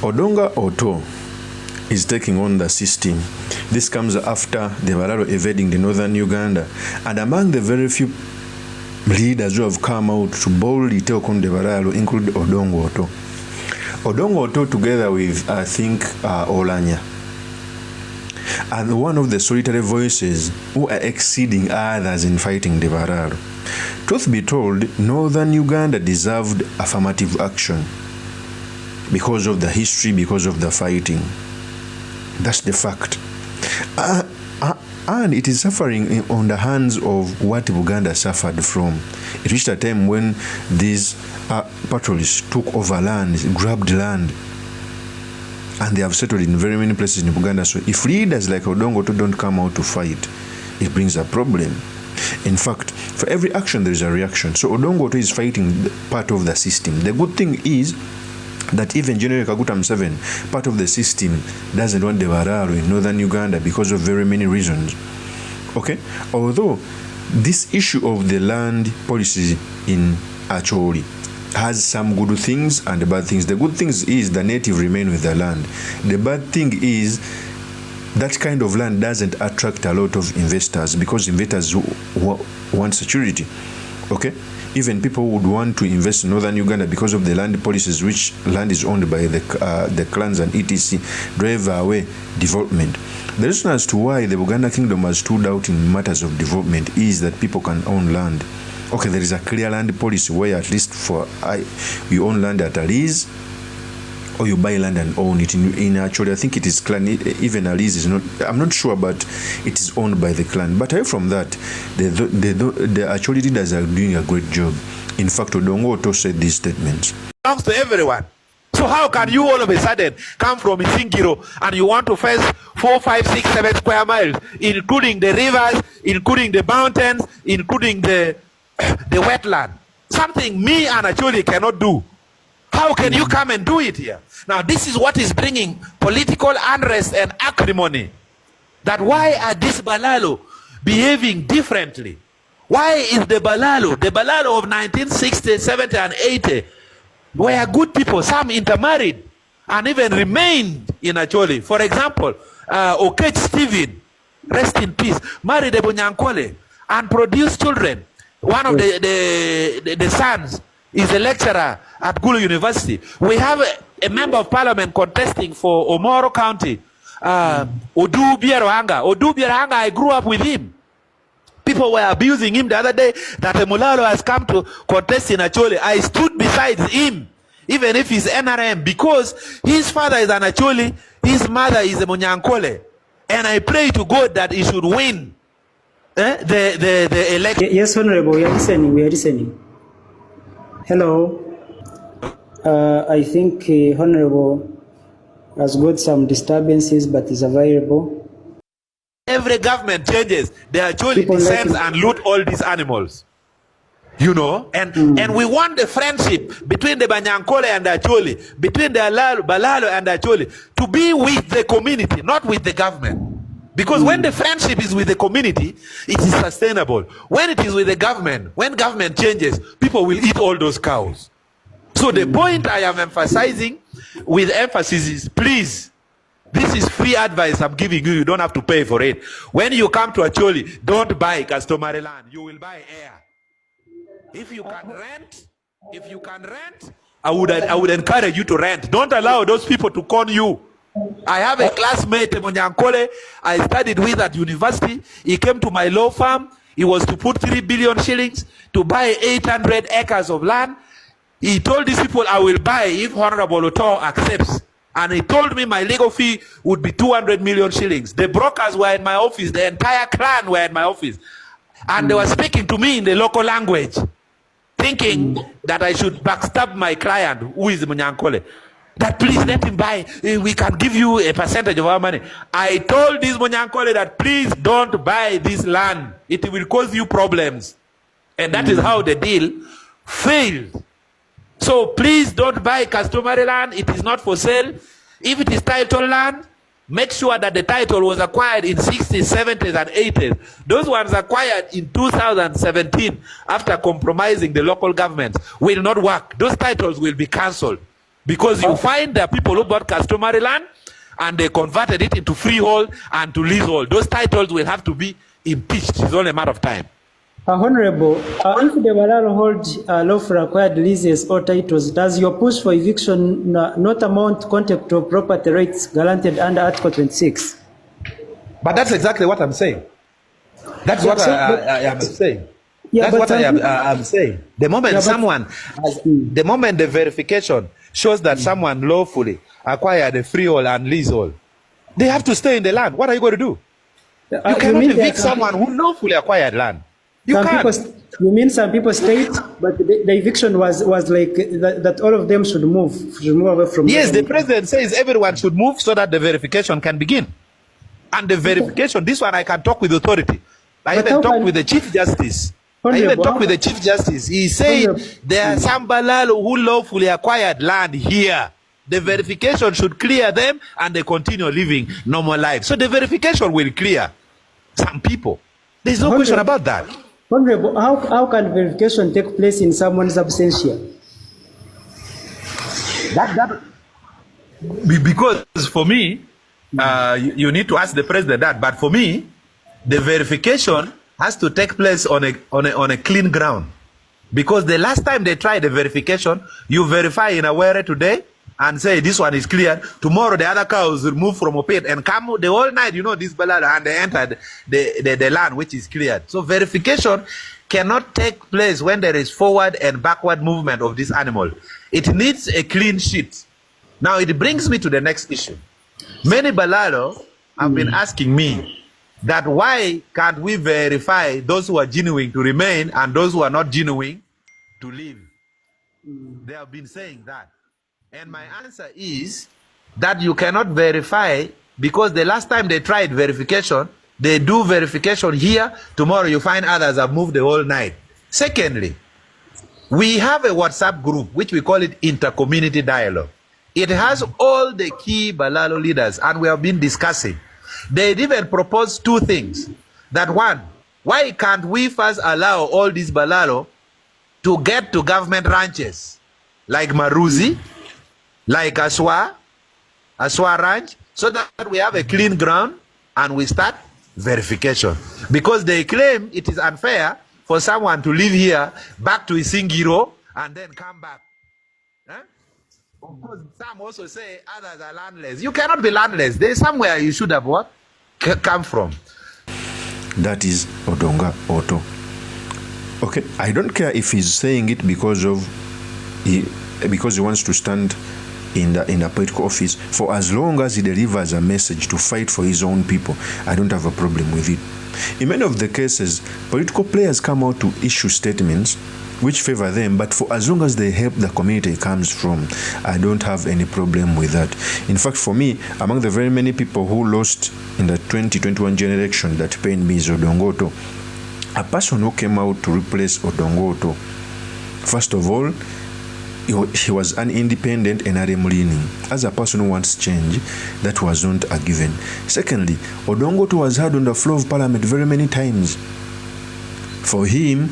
Odonga OTTO is taking on the system. This comes after the Balalo evading the northern Uganda, and among the very few leaders who have come out to boldly take on the Balalo include Odonga OTTO. Odonga OTTO together with, I think, Olanya, and one of the solitary voices who are exceeding others in fighting the Balalo. Truth be told, northern Uganda deserved affirmative action because of the history, because of the fighting. That's the fact. And it is suffering on the hands of what Uganda suffered from. It reached a time when these patriots took over land, grabbed land, and they have settled in very many places in Uganda. So if leaders like Odonga OTTO don't come out to fight, it brings a problem. In fact, for every action there is a reaction. So Odonga OTTO is fighting part of the system. The good thing is that even General Kaguta Museveni, part of the system, doesn't want the Balalo in northern Uganda because of very many reasons. Okay? Although this issue of the land policy in Acholi has some good things and bad things. The good things is the native remain with the land. The bad thing is that kind of land doesn't attract a lot of investors because investors want security. Okay? Even people would want to invest in northern Uganda because of the land policies, which land is owned by the clans and etc. drive away development. The reason as to why the Uganda kingdom has stood out in matters of development is that people can own land. Okay, there is a clear land policy where at least you own land at a lease, or you buy land and own it. In actually, I think it is clan. Even a lease is not. I'm not sure, but it is owned by the clan. But away from that, the actually leaders are doing a great job. In fact, Odonga OTTO said these statements. Belongs to everyone. So how can you all of a sudden come from Isingiro and you want to fence 4, 5, 6, 7 square miles, including the rivers, including the mountains, including the wetland? Something me and Acholi cannot do. How can you come and do it here? Now, this is what is bringing political unrest and acrimony. That why are these Balalo behaving differently? Why is the Balalo of 1960, 70, and 80, were good people, some intermarried, and even remained in Acholi. For example, Okech Stephen, rest in peace, married a BANYANKORE and produced children. One of the sons is a lecturer at Gulu University. We have a member of parliament contesting for Omoro County, Odonga. Odonga, I grew up with him. People were abusing him the other day that a Mulalo has come to contest in Acholi. I stood beside him, even if he's NRM, because his father is an Acholi, his mother is a BANYANKORE. And I pray to God that he should win the election. Yes, Honorable, we are listening. Hello. I think Honorable has got some disturbances, but is available. Every government changes, they actually descends and loot all these animals. You know, and we want the friendship between the BANYANKORE and the Acholi, between the Balalo and the Acholi, to be with the community, not with the government. Because when the friendship is with the community, it is sustainable. When it is with the government, when government changes, people will eat all those cows. So the point I am emphasizing with emphasis is, please, this is free advice I'm giving you. You don't have to pay for it. When you come to Acholi, don't buy customary land. You will buy air. If you can rent, I would encourage you to rent. Don't allow those people to con you. I have a classmate, BANYANKORE, I studied with at university. He came to my law firm. He was to put 3 billion shillings to buy 800 acres of land. He told these people, I will buy if Honorable OTTO accepts. And he told me my legal fee would be 200 million shillings. The brokers were in my office. The entire clan were in my office. And they were speaking to me in the local language, thinking that I should backstab my client, who is BANYANKORE. That please let him buy. We can give you a percentage of our money. I told this BANYANKORE that please don't buy this land. It will cause you problems. And that is how the deal failed. So please don't buy customary land. It is not for sale. If it is title land, make sure that the title was acquired in 60s, 70s, and 80s. Those ones acquired in 2017 after compromising the local government will not work. Those titles will be cancelled. Because you find there are people who bought customary land and they converted it into freehold and to leasehold. Those titles will have to be impeached. It's only a matter of time. Honorable, if the Balalo hold lawful acquired leases or titles, does your push for eviction not amount contempt of property rights guaranteed under Article 26? But that's exactly what I'm saying. That's what I am saying. Yeah, that's what I'm saying. The moment the moment the verification shows that someone lawfully acquired a freehold and leasehold, they have to stay in the land. What are you going to do? You cannot evict someone who lawfully acquired land. You can't. You mean some people stayed, but the eviction was like that all of them should move away from. Yes, the president says everyone should move so that the verification can begin. And the verification, this one I can talk with authority. I even talk with the Chief Justice. He said there are some Balalo who lawfully acquired land here. The verification should clear them and they continue living normal life. So the verification will clear some people. There's no question about that. Honorable, how can verification take place in someone's absentia? Because for me, you need to ask the president that. But for me, the verification has to take place on a clean ground. Because the last time they tried the verification, you verify in Aware today and say this one is clear. Tomorrow the other cows will move from a pit and come the whole night, this balada, and they entered the land which is cleared. So verification cannot take place when there is forward and backward movement of this animal. It needs a clean sheet. Now it brings me to the next issue. Many balado have been asking me that why can't we verify those who are genuine to remain and those who are not genuine to leave? They have been saying that. And my answer is that you cannot verify because the last time they tried verification, they do verification here. Tomorrow you find others have moved the whole night. Secondly, we have a WhatsApp group, which we call it Intercommunity Dialogue. It has all the key Balalo leaders, and we have been discussing. They even proposed two things. That one, why can't we first allow all these Balalo to get to government ranches like Maruzi, like Aswa Ranch, so that we have a clean ground and we start verification. Because they claim it is unfair for someone to live here, back to Isingiro, and then come back. Of course, some also say others are landless. You cannot be landless. There is somewhere you should have what? Come from. That is Odonga Otto. Okay, I don't care if he's saying it because he wants to stand in the political office. For as long as he delivers a message to fight for his own people, I don't have a problem with it. In many of the cases, political players come out to issue statements which favor them, but for as long as they help the community it comes from, I don't have any problem with that. In fact, for me, among the very many people who lost in the 2021 general election that pained me is Odonga Otto. A person who came out to replace Odonga Otto, first of all, he was an independent NRM leaning. As a person who wants change, that was not a given. Secondly, Odonga Otto was heard on the floor of parliament very many times. For him,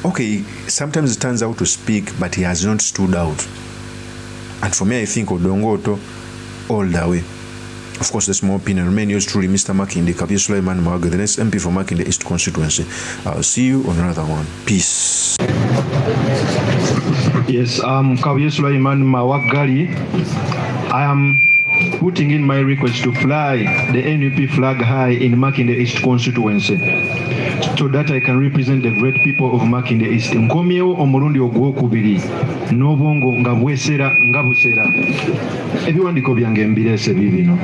okay, sometimes it turns out to speak, but he has not stood out. And for me, I think Odonga Otto all the way. Of course, the small opinion remain yours truly, Mr. Makinde, Kabir Sulaiman Mawaga, the next MP for Makinde East constituency. I'll see you on another one. Peace. Yes, Kabir Sulaiman Mawagali. I am putting in my request to fly the NUP flag high in Makinde East constituency, so that I can represent the great people of Makinde East. Nkomyewo omulundi ogwokubiri n'obwongo nga bwesera nga busera ebiwandiiko byange mbirese bibino.